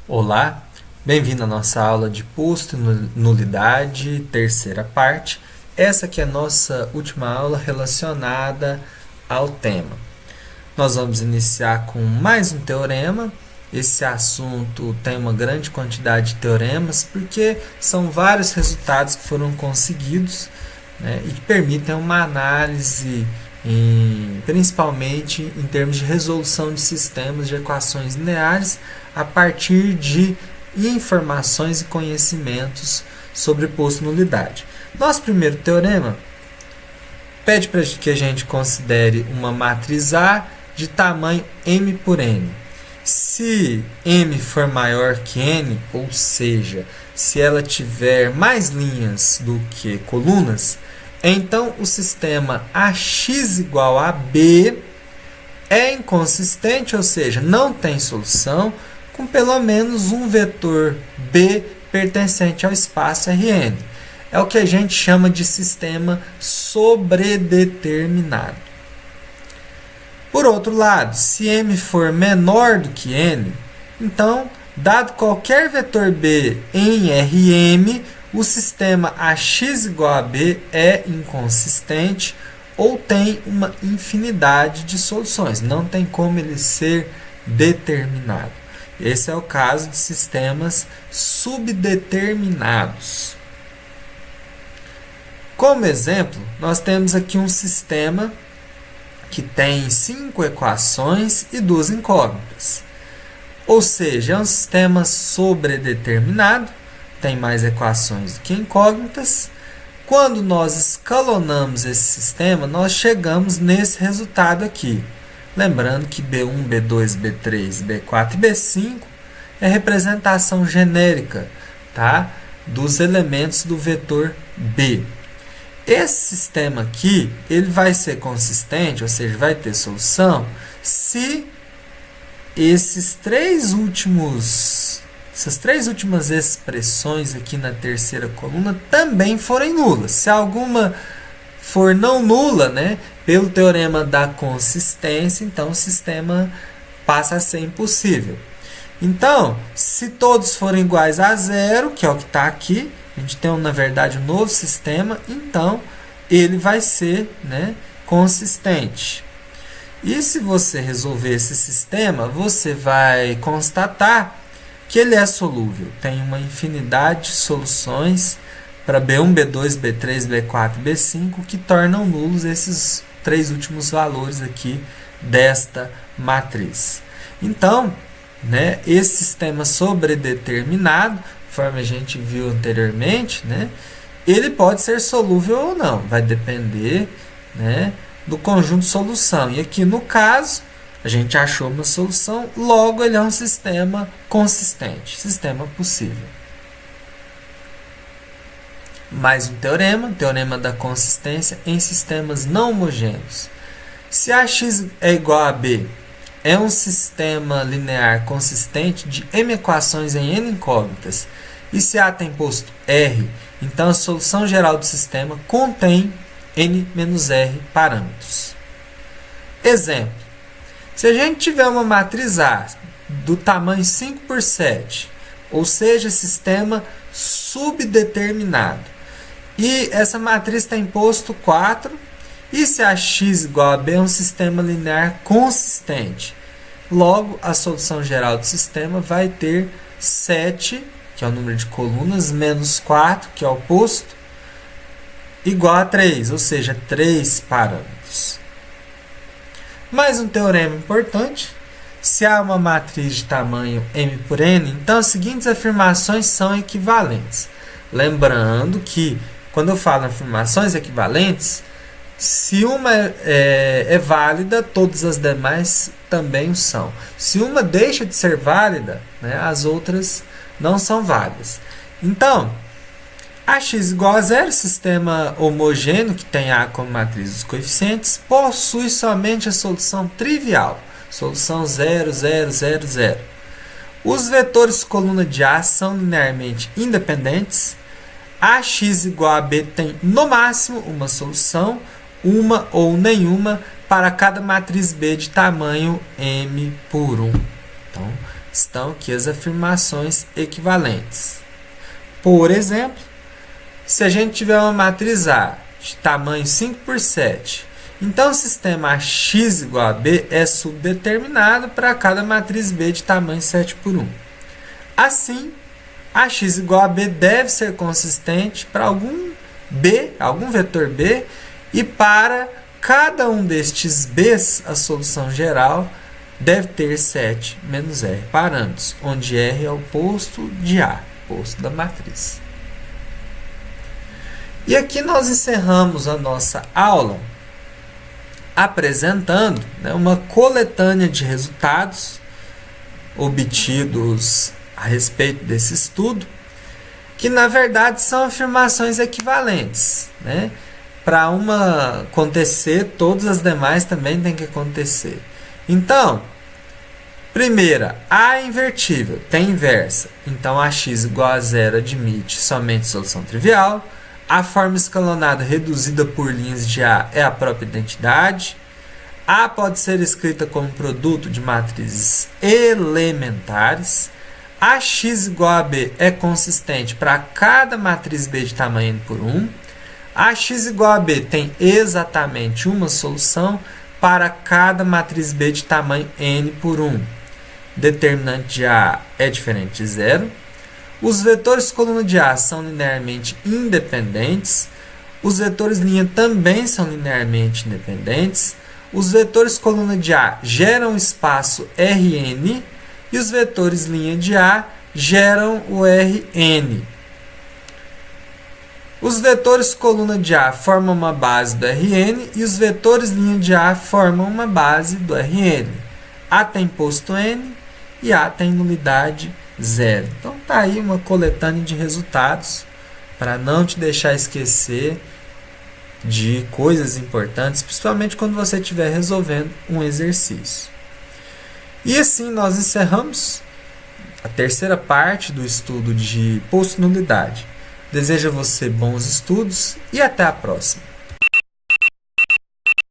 Olá, bem-vindo à nossa aula de posto e nulidade, terceira parte. Essa aqui é a nossa última aula relacionada ao tema. Nós vamos iniciar com mais um teorema. Esse assunto tem uma grande quantidade de teoremas, porque são vários resultados que foram conseguidos, né, e que permitem uma análise, principalmente em termos de resolução de sistemas de equações lineares a partir de informações e conhecimentos sobre posto e nulidade. Nosso primeiro teorema pede para que a gente considere uma matriz A de tamanho M por N. Se M for maior que N, ou seja, se ela tiver mais linhas do que colunas, então o sistema AX igual a B é inconsistente, ou seja, não tem solução, com pelo menos um vetor B pertencente ao espaço Rn. É o que a gente chama de sistema sobredeterminado. Por outro lado, se M for menor do que N, então, dado qualquer vetor B em Rm, o sistema AX igual a B é inconsistente ou tem uma infinidade de soluções. Não tem como ele ser determinado. Esse é o caso de sistemas subdeterminados. Como exemplo, nós temos aqui um sistema que tem 5 equações e 2 incógnitas. Ou seja, é um sistema sobredeterminado, tem mais equações do que incógnitas. Quando nós escalonamos esse sistema, nós chegamos nesse resultado aqui. Lembrando que B1, B2, B3, B4 e B5 é representação genérica, tá, dos elementos do vetor B. Esse sistema aqui, ele vai ser consistente, ou seja, vai ter solução, se essas três últimas expressões aqui na terceira coluna também forem nulas. Se alguma for não nula, né, pelo teorema da consistência, então o sistema passa a ser impossível. Então, se todos forem iguais a zero, que é o que está aqui, a gente tem, na verdade, um novo sistema, então ele vai ser, né, consistente. E se você resolver esse sistema, você vai constatar que ele é solúvel. Tem uma infinidade de soluções para B1, B2, B3, B4 e B5 que tornam nulos esses três últimos valores aqui desta matriz. Então, né, esse sistema sobredeterminado, conforme a gente viu anteriormente, né, ele pode ser solúvel ou não, vai depender, né, do conjunto de solução. E aqui no caso, a gente achou uma solução, logo ele é um sistema consistente, sistema possível. Mais um teorema da consistência em sistemas não homogêneos. Se AX é igual a B, é um sistema linear consistente de M equações em N incógnitas, e se A tem posto R, então a solução geral do sistema contém N menos R parâmetros. Exemplo: se a gente tiver uma matriz A do tamanho 5 por 7, ou seja, sistema subdeterminado, e essa matriz tem posto 4, e se AX igual a B é um sistema linear consistente, logo a solução geral do sistema vai ter 7, que é o número de colunas, menos 4, que é o posto, igual a 3, ou seja, 3 parâmetros. Mais um teorema importante: se há uma matriz de tamanho M por N, então as seguintes afirmações são equivalentes. Lembrando que, quando eu falo afirmações equivalentes, se uma é válida, todas as demais também o são. Se uma deixa de ser válida, né, as outras não são válidas. Então, AX igual a zero, sistema homogêneo que tem A como matriz dos coeficientes, possui somente a solução trivial, solução 0, 0, 0, 0. Os vetores coluna de A são linearmente independentes. AX igual a B tem no máximo uma solução, uma ou nenhuma, para cada matriz B de tamanho M por 1. Então, estão aqui as afirmações equivalentes. Por exemplo, se a gente tiver uma matriz A de tamanho 5 por 7, então o sistema AX igual a B é subdeterminado para cada matriz B de tamanho 7 por 1. Assim, AX igual a B deve ser consistente para algum vetor B, e para cada um destes B's, a solução geral deve ter 7 menos R parâmetros, onde R é o posto de A, posto da matriz. E aqui nós encerramos a nossa aula apresentando, uma coletânea de resultados obtidos a respeito desse estudo, que na verdade são afirmações equivalentes. Para uma acontecer, todas as demais também têm que acontecer. Então, primeira, A é invertível, tem inversa. Então, AX igual a zero admite somente solução trivial. A forma escalonada reduzida por linhas de A é a própria identidade. A pode ser escrita como produto de matrizes elementares. AX igual a B é consistente para cada matriz B de tamanho n por 1. AX igual a B tem exatamente uma solução para cada matriz B de tamanho n por 1. Determinante de A é diferente de zero. Os vetores coluna de A são linearmente independentes. Os vetores linha também são linearmente independentes. Os vetores coluna de A geram espaço Rn e os vetores linha de A geram o Rn. Os vetores coluna de A formam uma base do Rn e os vetores linha de A formam uma base do Rn. A tem posto n e A tem nulidade 0. Então tá aí uma coletânea de resultados para não te deixar esquecer de coisas importantes, principalmente quando você estiver resolvendo um exercício. E assim nós encerramos a terceira parte do estudo de posto-nulidade. Desejo a você bons estudos e até a próxima.